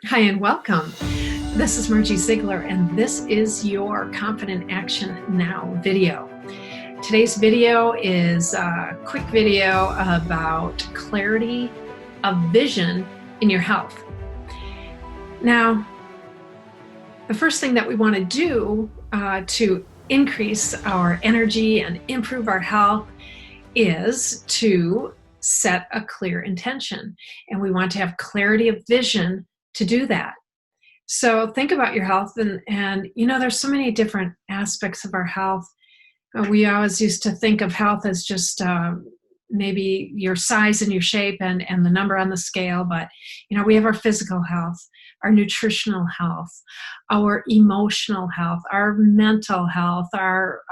Hi and welcome. This is Margie Ziegler and this is your Confident Action Now video. Today's video is a quick video about clarity of vision in your health. Now, the first thing that we want to do to increase our energy and improve our health is to set a clear intention. And we want to have clarity of vision to do that. So think about your health and there's so many different aspects of our health. We always used to think of health as just maybe your size and your shape and the number on the scale, but we have our physical health, our nutritional health, our emotional health, our mental health, our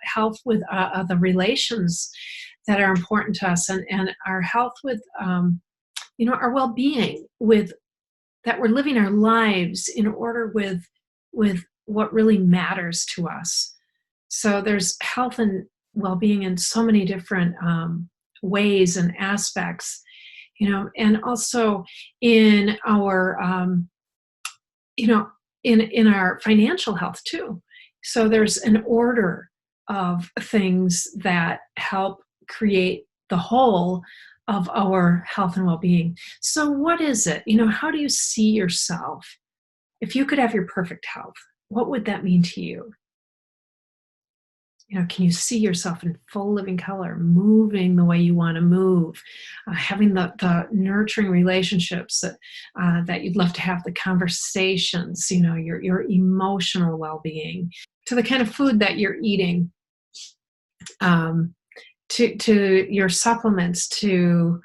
health with the relations that are important to us, and our health with our well-being, with that we're living our lives in order with what really matters to us. So there's health and well-being in so many different ways and aspects, and also in our, in our financial health too. So there's an order of things that help create the whole of our health and well-being. So what is it? How do you see yourself? If you could have your perfect health, what would that mean to you? Can you see yourself in full living color, moving the way you want to move, having the nurturing relationships that you'd love to have, the conversations, your emotional well-being, to the kind of food that you're eating, to your supplements, to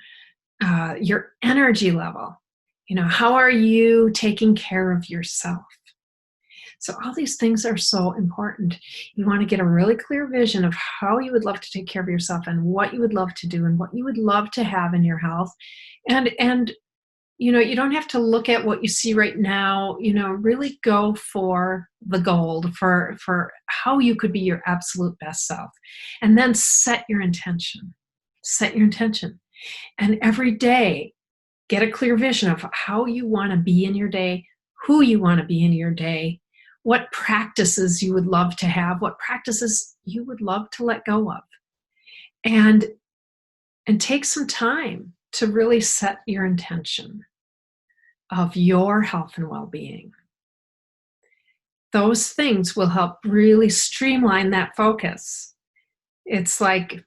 your energy level. How are you taking care of yourself? So all these things are so important. You want to get a really clear vision of how you would love to take care of yourself and what you would love to do and what you would love to have in your health. And you don't have to look at what you see right now. Really go for the gold, for how you could be your absolute best self. And then set your intention. Set your intention. And every day, get a clear vision of how you want to be in your day, who you want to be in your day, what practices you would love to have, what practices you would love to let go of. And take some time to really set your intention of your health and well-being. Those things will help really streamline that focus. It's like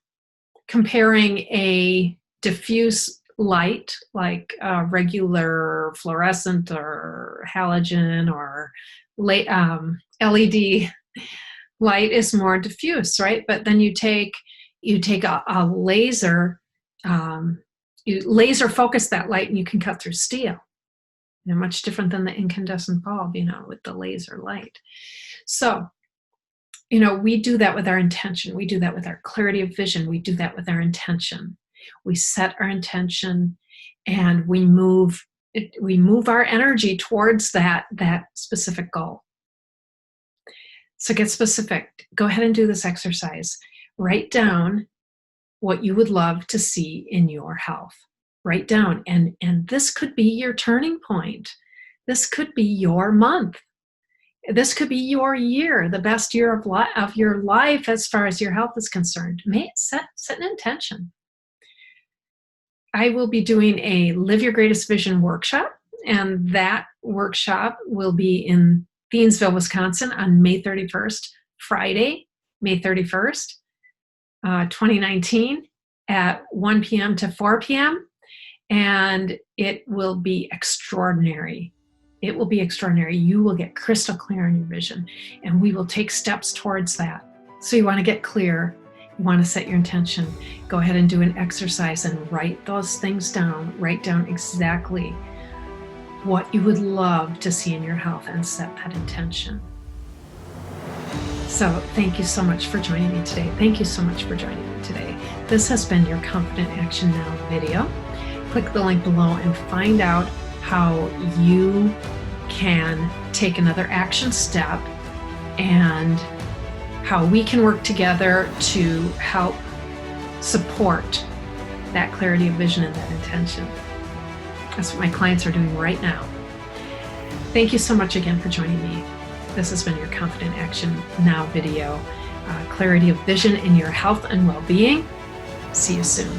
comparing a diffuse light, like a regular fluorescent or halogen or LED light is more diffuse, right? But then you take a laser, you laser focus that light and you can cut through steel. Much different than the incandescent bulb, with the laser light. So, we do that with our intention. We do that with our clarity of vision. We do that with our intention. We set our intention and we move our energy towards that specific goal. So get specific. Go ahead and do this exercise. Write down what you would love to see in your health. Write down, and this could be your turning point. This could be your month. This could be your year, the best year of your life as far as your health is concerned. Set an intention. I will be doing a Live Your Greatest Vision workshop, and that workshop will be in Thiensville, Wisconsin on May 31st, Friday, May 31st, 2019 at 1 p.m. to 4 p.m. And it will be extraordinary. It will be extraordinary. You will get crystal clear on your vision, and we will take steps towards that. So you want to get clear. You want to set your intention. Go ahead and do an exercise and write those things down. Write down exactly what you would love to see in your health and set that intention. So thank you so much for joining me today. Thank you so much for joining me today. This has been your Confident Action Now video. Click the link below and find out how you can take another action step and how we can work together to help support that clarity of vision and that intention. That's what my clients are doing right now. Thank you so much again for joining me. This has been your Confident Action Now video. Clarity of vision in your health and well-being. See you soon.